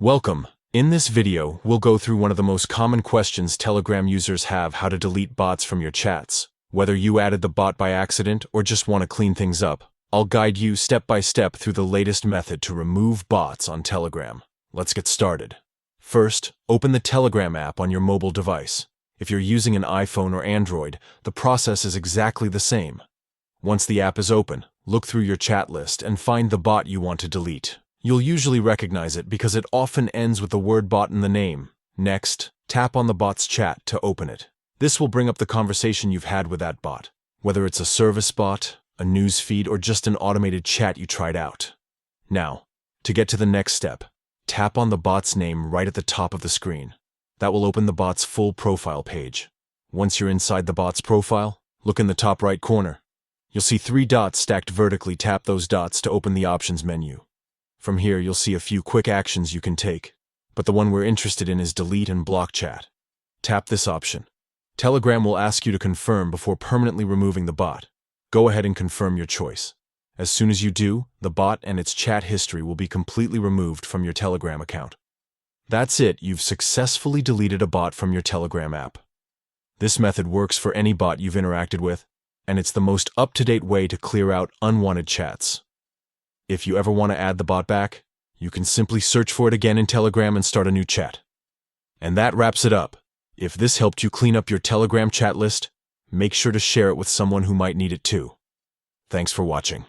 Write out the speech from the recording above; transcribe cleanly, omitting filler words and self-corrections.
Welcome. In this video, we'll go through one of the most common questions Telegram users have: how to delete bots from your chats. Whether you added the bot by accident or just want to clean things up, I'll guide you step by step through the latest method to remove bots on Telegram. Let's get started. First, open the Telegram app on your mobile device. If you're using an iPhone or Android, the process is exactly the same. Once the app is open, look through your chat list and find the bot you want to delete. You'll usually recognize it because it often ends with the word bot in the name. Next, tap on the bot's chat to open it. This will bring up the conversation you've had with that bot, whether it's a service bot, a news feed, or just an automated chat you tried out. Now, to get to the next step, tap on the bot's name right at the top of the screen. That will open the bot's full profile page. Once you're inside the bot's profile, look in the top right corner. You'll see 3 dots stacked vertically. Tap those dots to open the options menu. From here, you'll see a few quick actions you can take, but the one we're interested in is delete and block chat. Tap this option. Telegram will ask you to confirm before permanently removing the bot. Go ahead and confirm your choice. As soon as you do, the bot and its chat history will be completely removed from your Telegram account. That's it, you've successfully deleted a bot from your Telegram app. This method works for any bot you've interacted with, and it's the most up-to-date way to clear out unwanted chats. If you ever want to add the bot back, you can simply search for it again in Telegram and start a new chat. And that wraps it up. If this helped you clean up your Telegram chat list, make sure to share it with someone who might need it too. Thanks for watching.